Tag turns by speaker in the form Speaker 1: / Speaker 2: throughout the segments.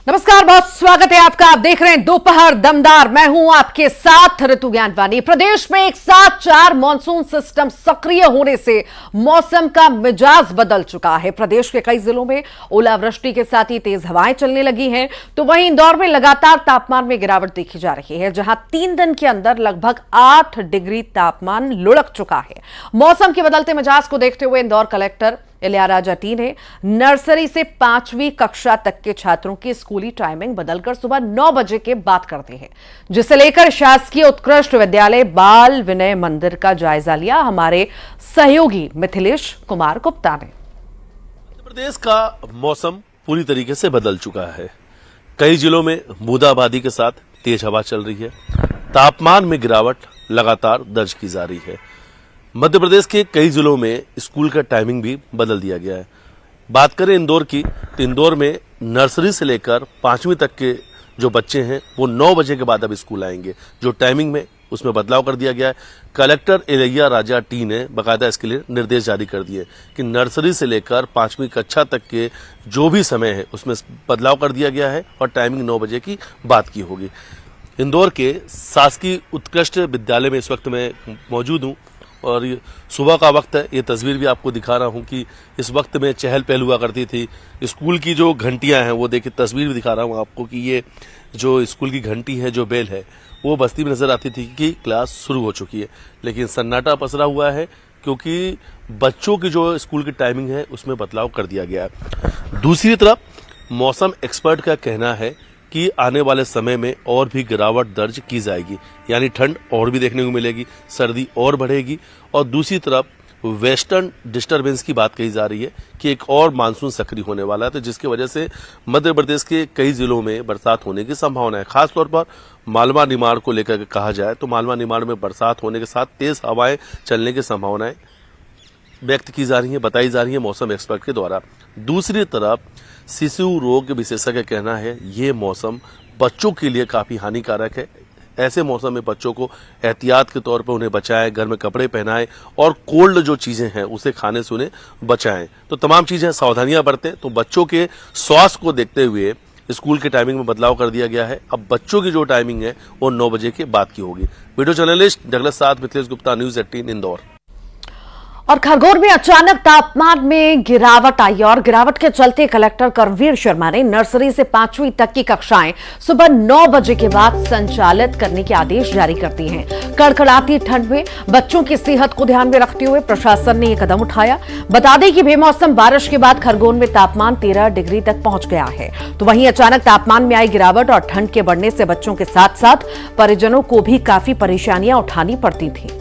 Speaker 1: नमस्कार, बहुत स्वागत है आपका। आप देख रहे हैं दोपहर दमदार। मैं हूं आपके साथ ऋतु ज्ञानवानी। प्रदेश में एक साथ 4 मानसून सिस्टम सक्रिय होने से मौसम का मिजाज बदल चुका है। प्रदेश के कई जिलों में ओलावृष्टि के साथ ही तेज हवाएं चलने लगी हैं, तो वहीं इंदौर में लगातार तापमान में गिरावट देखी जा रही है, जहां 3 दिन के अंदर लगभग 8 डिग्री तापमान लुढ़क चुका है। मौसम के बदलते मिजाज को देखते हुए इंदौर कलेक्टर इलियाराजा टी ने नर्सरी से 5वीं कक्षा तक के छात्रों की स्कूली टाइमिंग बदलकर सुबह 9 बजे के बाद कर दी है, जिसे लेकर शासकीय उत्कृष्ट विद्यालय बाल विनय मंदिर का जायजा लिया हमारे सहयोगी मिथिलेश कुमार गुप्ता ने।
Speaker 2: मध्य प्रदेश का मौसम पूरी तरीके से बदल चुका है। कई जिलों में बूंदाबांदी के साथ तेज हवा चल रही है। तापमान में गिरावट लगातार दर्ज की जा रही है। मध्य प्रदेश के कई जिलों में स्कूल का टाइमिंग भी बदल दिया गया है। बात करें इंदौर की, तो इंदौर में नर्सरी से लेकर 5वीं तक के जो बच्चे हैं वो 9 बजे के बाद अब स्कूल आएंगे। जो टाइमिंग में उसमें बदलाव कर दिया गया है। कलेक्टर इलियाराजा टी ने बाकायदा इसके लिए निर्देश जारी कर दिए कि नर्सरी से लेकर 5वीं कक्षा तक के जो भी समय है उसमें बदलाव कर दिया गया है और टाइमिंग 9 बजे की बात की होगी। इंदौर के शासकीय उत्कृष्ट विद्यालय में इस वक्त मैं मौजूद हूँ और सुबह का वक्त है। ये तस्वीर भी आपको दिखा रहा हूँ कि इस वक्त में चहल पहल हुआ करती थी। स्कूल की जो घंटियां हैं वो देखिए, तस्वीर भी दिखा रहा हूँ आपको कि ये जो स्कूल की घंटी है, जो बेल है, वो बजती भी नजर आती थी कि क्लास शुरू हो चुकी है। लेकिन सन्नाटा पसरा हुआ है क्योंकि बच्चों की जो स्कूल की टाइमिंग है उसमें बदलाव कर दिया गया है। दूसरी तरफ मौसम एक्सपर्ट का कहना है कि आने वाले समय में और भी गिरावट दर्ज की जाएगी, यानी ठंड और भी देखने को मिलेगी, सर्दी और बढ़ेगी। और दूसरी तरफ वेस्टर्न डिस्टरबेंस की बात कही जा रही है कि एक और मानसून सक्रिय होने वाला है, तो जिसकी वजह से मध्य प्रदेश के कई जिलों में बरसात होने की संभावना है। खासतौर पर मालवा निमाड़ को लेकर कहा जाए तो मालवा निमाड़ में बरसात होने के साथ तेज हवाएं चलने की संभावनाएं व्यक्त की जा रही है, बताई जा रही है मौसम एक्सपर्ट के द्वारा। दूसरी तरफ शिशु रोग विशेषज्ञ का कहना है ये मौसम बच्चों के लिए काफी हानिकारक है। ऐसे मौसम में बच्चों को एहतियात के तौर पर उन्हें बचाएं, घर में कपड़े पहनाएं और कोल्ड जो चीजें हैं उसे खाने से उन्हें बचाएं। तो तमाम चीजें सावधानियां बरतें। तो बच्चों के स्वास्थ्य को देखते हुए स्कूल के टाइमिंग में बदलाव कर दिया गया है। अब बच्चों की जो टाइमिंग है वो 9 बजे के बाद की होगी। वीडियो जर्नलिस्ट डगलस साथ मिथिलेश गुप्ता, न्यूज 18 इंदौर।
Speaker 1: और खरगोन में अचानक तापमान में गिरावट आई और गिरावट के चलते कलेक्टर करवीर शर्मा ने नर्सरी से 5वीं तक की कक्षाएं सुबह 9 बजे के बाद संचालित करने के आदेश जारी कर दिए हैं। कड़कड़ाती ठंड में बच्चों की सेहत को ध्यान में रखते हुए प्रशासन ने यह कदम उठाया। बता दें कि बेमौसम बारिश के बाद खरगोन में तापमान 13 डिग्री तक पहुंच गया है। तो वहीं अचानक तापमान में आई गिरावट और ठंड के बढ़ने से बच्चों के साथ साथ परिजनों को भी काफी परेशानियां उठानी पड़ती थी।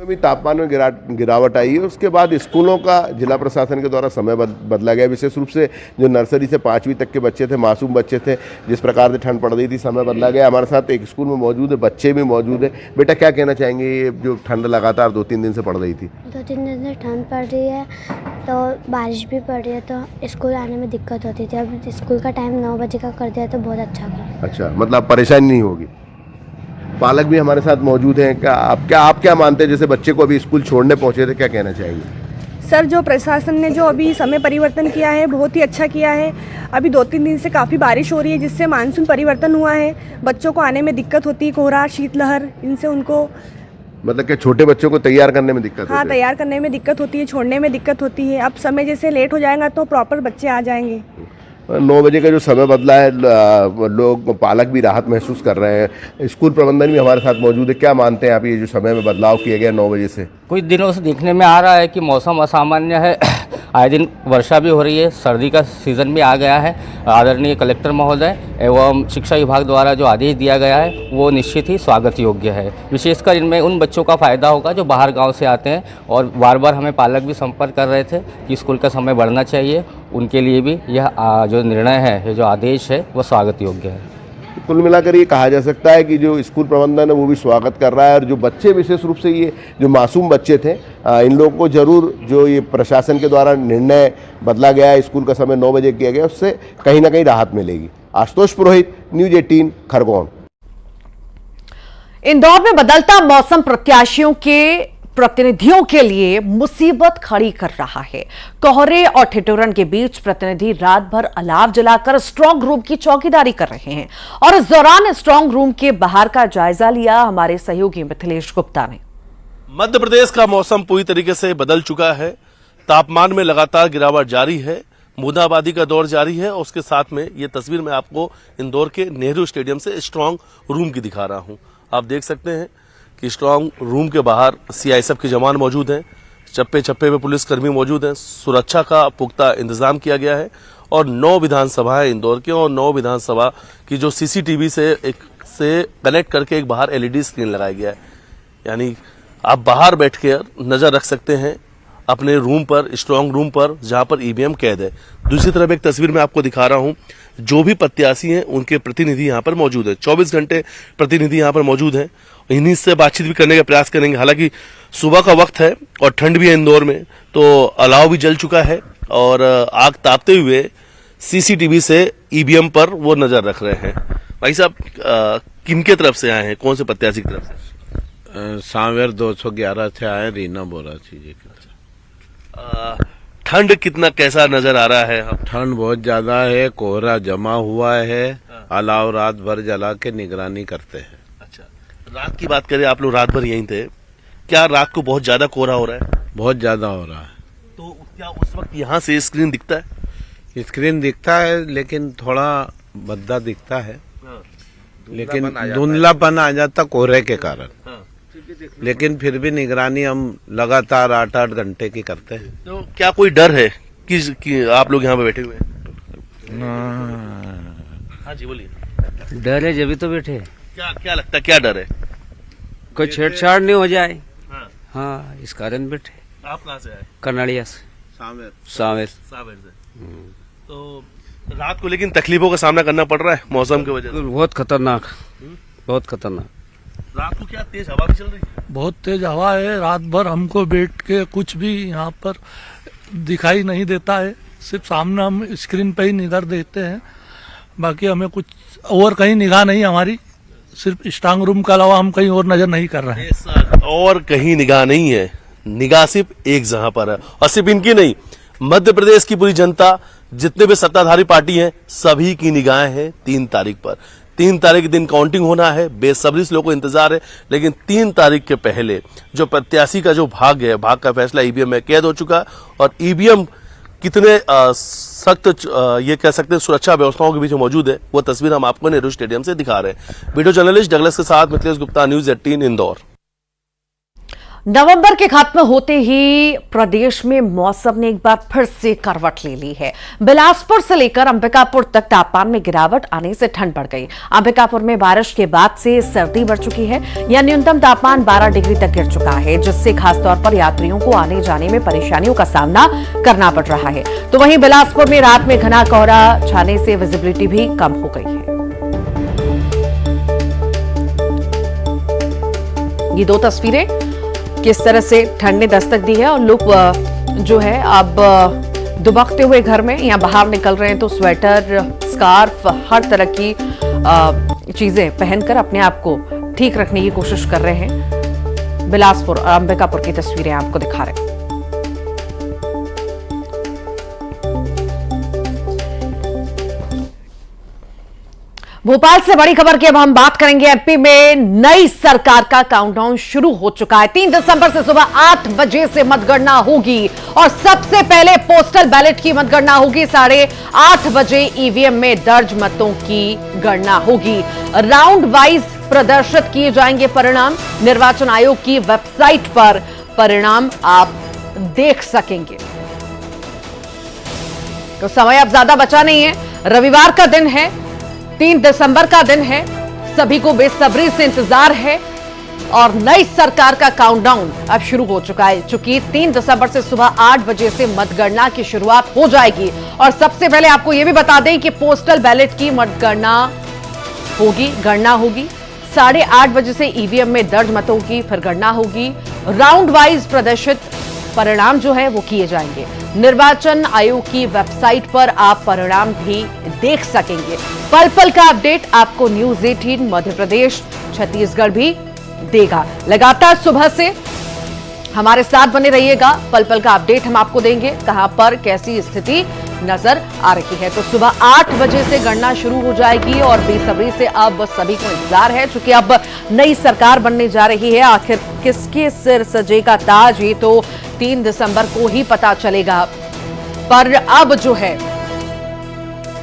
Speaker 3: भी तापमान में गिरावट आई है। उसके बाद स्कूलों का जिला प्रशासन के द्वारा समय बदला गया। विशेष रूप से जो नर्सरी से 5वीं तक के बच्चे थे, मासूम बच्चे थे, जिस प्रकार से ठंड पड़ रही थी, समय बदला गया। हमारे साथ एक स्कूल में मौजूद है, बच्चे भी मौजूद है। बेटा क्या कहना चाहेंगे, ये जो ठंड लगातार 2-3 दिन से पड़ रही थी?
Speaker 4: 2-3 दिन से ठंड पड़ रही है तो बारिश भी पड़ रही है, तो स्कूल आने में दिक्कत होती थी। अब स्कूल का टाइम 9 बजे का कर दिया तो बहुत अच्छा कर।
Speaker 3: अच्छा, मतलब परेशानी नहीं होगी। पालक भी हमारे साथ मौजूद हैं। आप क्या मानते हैं, जैसे बच्चे को अभी स्कूल छोड़ने पहुंचे थे, क्या कहना चाहेंगे?
Speaker 5: सर, जो प्रशासन ने जो अभी समय परिवर्तन किया है बहुत ही अच्छा किया है। अभी 2-3 दिन से काफ़ी बारिश हो रही है, जिससे मानसून परिवर्तन हुआ है। बच्चों को आने में दिक्कत होती है, कोहरा, शीतलहर, इनसे उनको
Speaker 3: मतलब कि छोटे बच्चों को तैयार करने में दिक्कत होती है?
Speaker 5: हाँ, तैयार करने में दिक्कत होती है, छोड़ने में दिक्कत होती है। अब समय जैसे लेट हो जाएगा तो प्रॉपर बच्चे आ जाएंगे।
Speaker 3: 9 बजे का जो समय बदला है, लोग पालक भी राहत महसूस कर रहे हैं। स्कूल प्रबंधन भी हमारे साथ मौजूद है। क्या मानते हैं आप, ये जो समय में बदलाव किया गया 9 बजे से?
Speaker 6: कुछ दिनों से देखने में आ रहा है कि मौसम असामान्य है। आए दिन वर्षा भी हो रही है, सर्दी का सीज़न भी आ गया है। आदरणीय कलेक्टर महोदय एवं शिक्षा विभाग द्वारा जो आदेश दिया गया है वो निश्चित ही स्वागत योग्य है। विशेषकर इनमें उन बच्चों का फ़ायदा होगा जो बाहर गांव से आते हैं और बार बार हमें पालक भी संपर्क कर रहे थे कि स्कूल का समय बढ़ना चाहिए। उनके लिए भी यह जो निर्णय है, ये जो आदेश है वो स्वागत योग्य है।
Speaker 3: कुल मिलाकर ये कहा जा सकता है कि जो स्कूल प्रबंधन है वो भी स्वागत कर रहा है। और जो बच्चे, विशेष रूप से ये जो मासूम बच्चे थे, इन लोगों को जरूर जो ये प्रशासन के द्वारा निर्णय बदला गया है, स्कूल का समय 9 बजे किया गया, उससे कहीं ना कहीं राहत मिलेगी। आशुतोष पुरोहित, न्यूज 18 खरगोन।
Speaker 1: इंदौर में बदलता मौसम प्रत्याशियों के प्रतिनिधियों के लिए मुसीबत खड़ी कर रहा है। कोहरे और ठिठुरन के बीच प्रतिनिधि रात भर अलाव जलाकर स्ट्रांग रूम की चौकीदारी कर रहे हैं और इस दौरान स्ट्रांग रूम के बाहर का जायजा लिया हमारे सहयोगी मिथिलेश गुप्ता ने।
Speaker 2: मध्य प्रदेश का मौसम पूरी तरीके से बदल चुका है। तापमान में लगातार गिरावट जारी है, बूंदाबांदी का दौर जारी है। और उसके साथ में ये तस्वीर मैं आपको इंदौर के नेहरू स्टेडियम से स्ट्रांग रूम की दिखा रहा हूं। आप देख सकते हैं कि स्ट्रांग रूम के बाहर सीआईएसएफ के जवान मौजूद हैं, चप्पे चप्पे पे पुलिसकर्मी मौजूद हैं, सुरक्षा का पुख्ता इंतजाम किया गया है और 9 विधानसभा है इंदौर के, और 9 विधानसभा की जो सीसीटीवी से कनेक्ट करके एक बाहर एलईडी स्क्रीन लगाया गया है। यानी आप बाहर बैठ कर नजर रख सकते हैं अपने रूम पर, स्ट्रांग रूम पर, जहां पर ईवीएम कैद है। दूसरी तरफ एक तस्वीर मैं आपको दिखा रहा हूं, जो भी प्रत्याशी हैं उनके प्रतिनिधि यहां पर मौजूद है। 24 घंटे प्रतिनिधि यहां पर मौजूद हैं। इन्हीं से बातचीत भी करने का प्रयास करेंगे। हालांकि सुबह का वक्त है और ठंड भी है इंदौर में, तो अलाव भी जल चुका है और आग तापते हुए सीसीटीवी से ईवीएम पर वो नजर रख रहे हैं। भाई साहब, किनके तरफ से आए हैं, कौन से प्रत्याशी की तरफ से?
Speaker 7: सांवेर 211 से आए, रीना बोरा जी।
Speaker 2: ठंड कितना कैसा नजर आ रहा है?
Speaker 7: ठंड बहुत ज्यादा है, कोहरा जमा हुआ है, अलाव रात भर जला के निगरानी करते हैं।
Speaker 2: अच्छा, रात की बात करें, आप लोग रात भर यहीं थे, क्या रात को बहुत ज्यादा कोहरा हो रहा है?
Speaker 7: बहुत ज्यादा हो रहा है।
Speaker 2: तो क्या उस वक्त यहाँ से स्क्रीन दिखता है?
Speaker 7: स्क्रीन दिखता है लेकिन थोड़ा भद्दा दिखता है, लेकिन धुंधलापन आ जाता कोहरे के कारण। लेकिन फिर भी निगरानी हम लगातार 8-8 घंटे की करते हैं।
Speaker 2: तो क्या कोई डर है कि आप लोग यहाँ पे बैठे हुए हैं? हाँ जी, बोलिए।
Speaker 8: डर है जब तो बैठे।
Speaker 2: क्या लगता है, क्या डर है?
Speaker 8: कोई छेड़छाड़ नहीं हो जाए।
Speaker 2: हाँ,
Speaker 8: हाँ, इस कारण बैठे।
Speaker 2: आप कहाँ से आए?
Speaker 8: करनाड़िया से। सावेर
Speaker 2: से। तो रात को लेकिन तकलीफों का सामना करना पड़ रहा है मौसम की वजह से।
Speaker 8: बहुत खतरनाक, बहुत खतरनाक।
Speaker 2: रात को क्या तेज हवा भी चल रही है?
Speaker 9: बहुत तेज हवा है। रात भर हमको बैठ के कुछ भी यहाँ पर दिखाई नहीं देता है, सिर्फ सामने हम स्क्रीन पे ही निगाह देते हैं। बाकी हमें कुछ और कहीं निगाह नहीं, हमारी सिर्फ स्ट्रांग रूम के अलावा हम कहीं और नजर नहीं कर रहे हैं।
Speaker 2: और कहीं निगाह नहीं है, निगाह सिर्फ एक जहां पर है। और सिर्फ इनकी नहीं, मध्य प्रदेश की पूरी जनता, जितने भी सत्ताधारी पार्टी हैं, सभी की निगाहें हैं 3 तारीख पर। 3 तारीख के दिन काउंटिंग होना है, बेसब्री से लोगों को इंतजार है। लेकिन 3 तारीख के पहले जो प्रत्याशी का जो भाग्य है, भाग का फैसला ईवीएम में कैद हो चुका है। और ईवीएम कितने सख्त ये कह सकते हैं सुरक्षा व्यवस्थाओं के बीच मौजूद है, वो तस्वीर हम आपको नेहरू स्टेडियम से दिखा रहे हैं। वीडियो जर्नलिस्ट डगलस के साथ मिथिलेश गुप्ता, न्यूज 18 इंदौर।
Speaker 1: नवंबर के खत्म होते ही प्रदेश में मौसम ने एक बार फिर से करवट ले ली है। बिलासपुर से लेकर अंबिकापुर तक तापमान में गिरावट आने से ठंड बढ़ गई। अंबिकापुर में बारिश के बाद से सर्दी बढ़ चुकी है। यहां न्यूनतम तापमान 12 डिग्री तक गिर चुका है, जिससे खासतौर पर यात्रियों को आने जाने में परेशानियों का सामना करना पड़ रहा है। तो वहीं बिलासपुर में रात में घना कोहरा छाने से विजिबिलिटी भी कम हो गई है। ये 2 तस्वीरें किस तरह से ठंड ने दस्तक दी है और लोग जो है अब दुबकते हुए घर में या बाहर निकल रहे हैं तो स्वेटर, स्कार्फ, हर तरह की चीजें पहनकर अपने आप को ठीक रखने की कोशिश कर रहे हैं। बिलासपुर और अंबिकापुर की तस्वीरें आपको दिखा रहे हैं। भोपाल से बड़ी खबर की अब हम बात करेंगे। एमपी में नई सरकार का काउंटडाउन शुरू हो चुका है। 3 दिसंबर से सुबह 8 बजे से मतगणना होगी और सबसे पहले पोस्टल बैलेट की मतगणना होगी। 8:30 बजे ईवीएम में दर्ज मतों की गणना होगी। राउंड वाइज प्रदर्शित किए जाएंगे परिणाम। निर्वाचन आयोग की वेबसाइट पर परिणाम आप देख सकेंगे। तो समय अब ज्यादा बचा नहीं है। रविवार का दिन है, 3 दिसंबर का दिन है। सभी को बेसब्री से इंतजार है और नई सरकार का काउंटडाउन अब शुरू हो चुका है। चूंकि 3 दिसंबर से सुबह 8 बजे से मतगणना की शुरुआत हो जाएगी और सबसे पहले आपको यह भी बता दें कि पोस्टल बैलेट की मतगणना होगी, गणना होगी। 8:30 बजे से ईवीएम में दर्ज मतों की फिर गणना होगी। राउंड वाइज प्रदर्शित परिणाम जो है वो किए जाएंगे। निर्वाचन आयोग की वेबसाइट पर आप परिणाम भी देख सकेंगे। पल पल का अपडेट आपको न्यूज 18 मध्य प्रदेश, छत्तीसगढ़ भी देगा। लगातार सुबह से हमारे साथ बने रहिएगा, पल पल का अपडेट हम आपको देंगे, कहां पर कैसी स्थिति नजर आ रही है। तो सुबह 8 बजे से गणना शुरू हो जाएगी और बेसब्री से अब सभी को इंतजार है, चूंकि अब नई सरकार बनने जा रही है। आखिर किसके सिर सजेगा ताज, ये तो 3 दिसंबर को ही पता चलेगा। पर अब जो है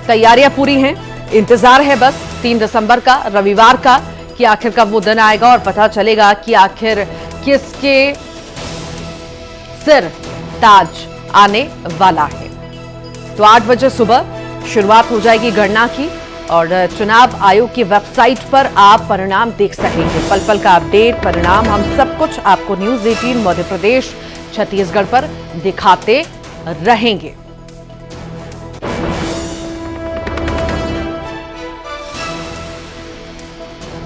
Speaker 1: तैयारियां पूरी हैं, इंतजार है बस 3 दिसंबर का, रविवार का, कि आखिर कब वो दिन आएगा और पता चलेगा कि आखिर किसके सिर ताज आने वाला है। तो 8 बजे सुबह शुरुआत हो जाएगी गणना की और चुनाव आयोग की वेबसाइट पर आप परिणाम देख सकेंगे। पल पल का अपडेट, परिणाम, हम सब कुछ आपको न्यूज़ 18 मध्य प्रदेश छत्तीसगढ़ पर दिखाते रहेंगे।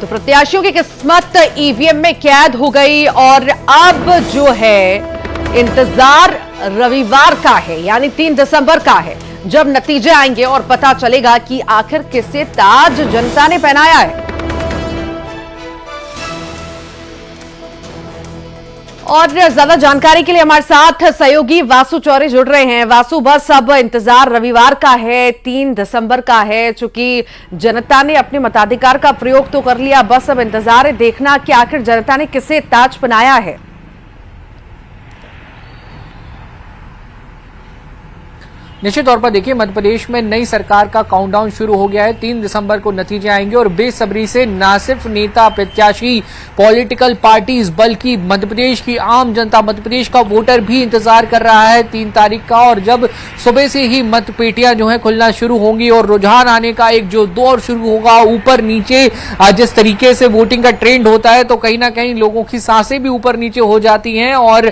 Speaker 1: तो प्रत्याशियों की किस्मत ईवीएम में कैद हो गई और अब जो है इंतजार रविवार का है, यानी 3 दिसंबर का है, जब नतीजे आएंगे और पता चलेगा कि आखिर किसे ताज जनता ने पहनाया है। और ज्यादा जानकारी के लिए हमारे साथ सहयोगी वासु चौरे जुड़ रहे हैं। वासु, बस अब इंतजार रविवार का है, 3 दिसंबर का है, चूंकि जनता ने अपने मताधिकार का प्रयोग तो कर लिया, बस अब इंतजार है देखना कि आखिर जनता ने किसे ताज पहनाया है।
Speaker 10: निश्चित तौर पर देखिए, मध्य प्रदेश में नई सरकार का काउंटडाउन शुरू हो गया है। 3 दिसंबर को नतीजे आएंगे और बेसब्री से न सिर्फ नेता प्रत्याशी, पॉलिटिकल पार्टीज, बल्कि मध्य प्रदेश की आम जनता, मध्य प्रदेश का वोटर भी इंतजार कर रहा है 3 तारीख का। और जब सुबह से ही मतपेटियां जो है खुलना शुरू होंगी और रुझान आने का एक जो दौर शुरू होगा, ऊपर नीचे जिस तरीके से वोटिंग का ट्रेंड होता है, तो कहीं ना कहीं लोगों की सांसें भी ऊपर नीचे हो जाती हैं और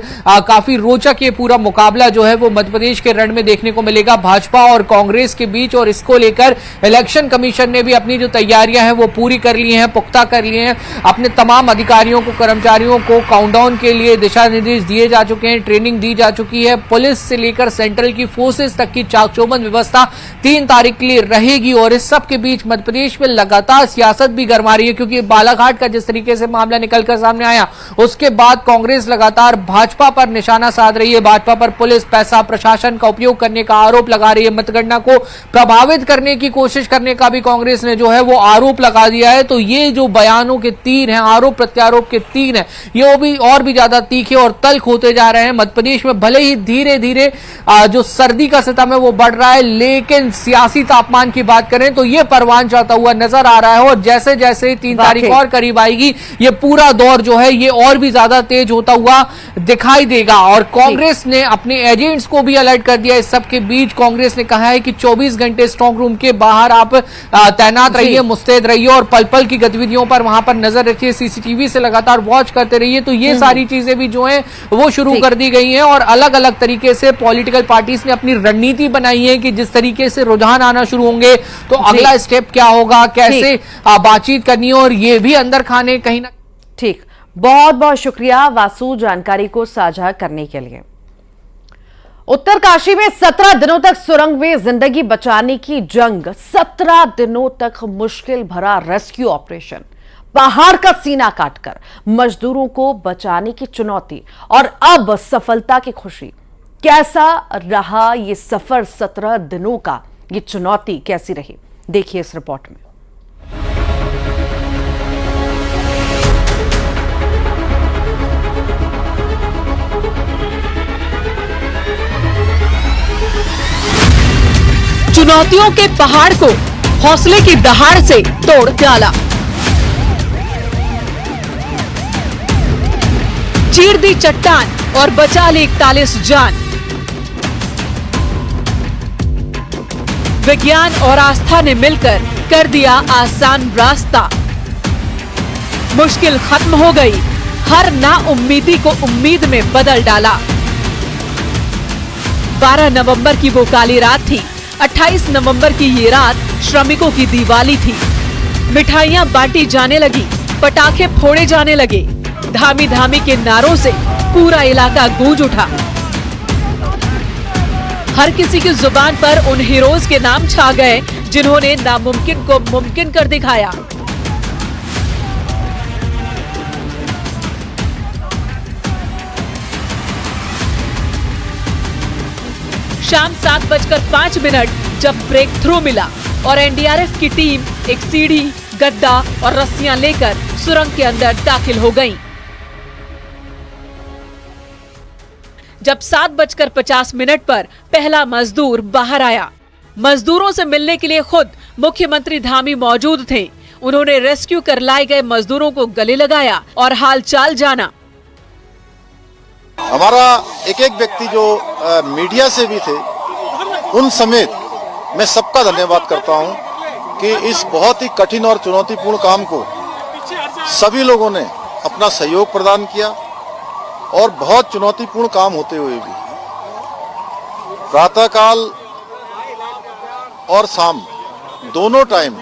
Speaker 10: काफी रोचक ये पूरा मुकाबला जो है वो मध्य प्रदेश के रण में देखने को मिलेगा भाजपा और कांग्रेस के बीच। और इसको लेकर इलेक्शन कमीशन ने भी अपनी जो तैयारियां हैं वो पूरी कर ली हैं, पुख्ता कर लिए हैं। अपने तमाम अधिकारियों को, कर्मचारियों को काउंटडाउन के लिए दिशा निर्देश दिए जा चुके हैं, ट्रेनिंग दी जा चुकी है। पुलिस से लेकर सेंट्रल की फोर्सेस तक की चाक-चौबंद व्यवस्था 3 तारीख के लिए रहेगी। और इस सब के बीच मध्य प्रदेश में लगातार सियासत भी गरमा रही है, क्योंकि बालाघाट का जिस तरीके से मामला निकलकर सामने आया, उसके बाद कांग्रेस लगातार भाजपा पर निशाना साध रही है। भाजपा पर पुलिस, पैसा, प्रशासन का उपयोग करने का आरोप लगा रही है। मतगणना को प्रभावित करने की कोशिश करने का भी कांग्रेस ने जो है वो आरोप लगा दिया है। तो ये जो बयानों के तीर हैं, आरोप प्रत्यारोप के तीर हैं, ये वो भी और भी ज्यादा तीखे और तल्ख होते जा रहे हैं। मध्य प्रदेश में भले ही धीरे धीरे जो सर्दी का सितम है वो बढ़ रहा है, लेकिन सियासी तापमान की बात करें तो ये परवान चढ़ता हुआ नजर आ रहा है। और जैसे जैसे 3 तारीख और करीब आएगी, ये पूरा दौर जो है ये और भी ज्यादा तेज होता हुआ दिखाई देगा। और कांग्रेस ने अपने एजेंट्स को भी अलर्ट कर दिया। इस सबके बीच कांग्रेस ने कहा है कि 24 घंटे स्ट्रांग रूम के बाहर आप तैनात रहिए, मुस्तैद रहिए और पल पल की गतिविधियों पर वहां पर नजर रखिए, सीसीटीवी से लगातार वॉच करते रहिए। तो ये सारी चीजें भी जो हैं वो शुरू कर दी गई हैं। और अलग अलग तरीके से पॉलिटिकल पार्टीज ने अपनी रणनीति बनाई है कि जिस तरीके से रुझान आना शुरू होंगे तो अगला स्टेप क्या होगा, कैसे बातचीत करनी है, और ये भी अंदर खाने कहीं ना।
Speaker 1: ठीक, बहुत बहुत शुक्रिया वासु जानकारी को साझा करने के लिए। उत्तरकाशी में 17 दिनों तक सुरंग में जिंदगी बचाने की जंग, 17 दिनों तक मुश्किल भरा रेस्क्यू ऑपरेशन, पहाड़ का सीना काटकर मजदूरों को बचाने की चुनौती और अब सफलता की खुशी। कैसा रहा ये सफर 17 दिनों का, ये चुनौती कैसी रही, देखिए इस रिपोर्ट में।
Speaker 11: चुनौतियों के पहाड़ को हौसले की दहाड़ से तोड़ डाला, चीर दी चट्टान और बचा ली 41 जान। विज्ञान और आस्था ने मिलकर कर दिया आसान रास्ता। मुश्किल खत्म हो गई, हर नाउम्मीदी को उम्मीद में बदल डाला। 12 नवंबर की वो काली रात थी। 28 नवंबर की ये रात श्रमिकों की दिवाली थी। मिठाइयां बांटी जाने लगी, पटाखे फोड़े जाने लगे, धामी धामी के नारों से पूरा इलाका गूंज उठा। हर किसी की जुबान पर उन हीरोज के नाम छा गए जिन्होंने नामुमकिन को मुमकिन कर दिखाया। शाम 7:05 जब ब्रेक थ्रू मिला और एनडीआरएफ की टीम एक सीढ़ी, गद्दा और रस्सियां लेकर सुरंग के अंदर दाखिल हो गई। जब 7:50 पर पहला मजदूर बाहर आया, मजदूरों से मिलने के लिए खुद मुख्यमंत्री धामी मौजूद थे। उन्होंने रेस्क्यू कर लाए गए मजदूरों को गले लगाया और हालचाल जाना।
Speaker 12: हमारा एक एक व्यक्ति जो मीडिया से भी थे, उन समेत मैं सबका धन्यवाद करता हूं कि इस बहुत ही कठिन और चुनौतीपूर्ण काम को सभी लोगों ने अपना सहयोग प्रदान किया और बहुत चुनौतीपूर्ण काम होते हुए भी प्रातःकाल और शाम दोनों टाइम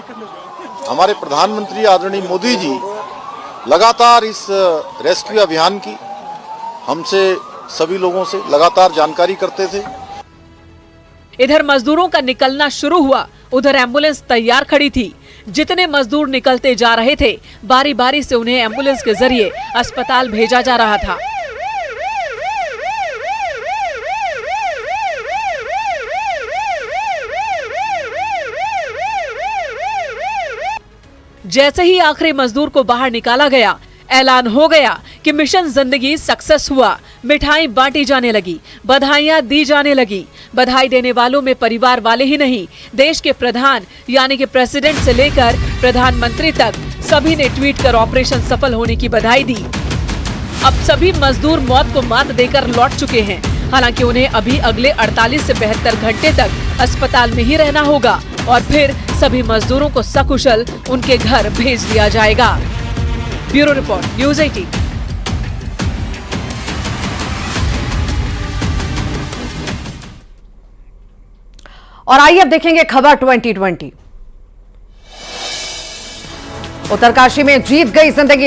Speaker 12: हमारे प्रधानमंत्री आदरणीय मोदी जी लगातार इस रेस्क्यू अभियान की हमसे सभी लोगों से लगातार जानकारी करते थे।
Speaker 11: इधर मजदूरों का निकलना शुरू हुआ, उधर एम्बुलेंस तैयार खड़ी थी। जितने मजदूर निकलते जा रहे थे, बारी बारी से उन्हें एम्बुलेंस के जरिए अस्पताल भेजा जा रहा था। जैसे ही आखिरी मजदूर को बाहर निकाला गया, ऐलान हो गया कि मिशन जिंदगी सक्सेस हुआ। मिठाई बांटी जाने लगी, बधाइयां दी जाने लगी। बधाई देने वालों में परिवार वाले ही नहीं, देश के प्रधान यानी कि प्रेसिडेंट से लेकर प्रधानमंत्री तक सभी ने ट्वीट कर ऑपरेशन सफल होने की बधाई दी। अब सभी मजदूर मौत को मात देकर लौट चुके हैं। हालांकि उन्हें अभी अगले 48 से 72 घंटे तक अस्पताल में ही रहना होगा और फिर सभी मजदूरों को सकुशल उनके घर भेज दिया जाएगा। Bureau report, news 18।
Speaker 1: और आइए अब देखेंगे खबर 2020। उत्तरकाशी में जीत गई जिंदगी।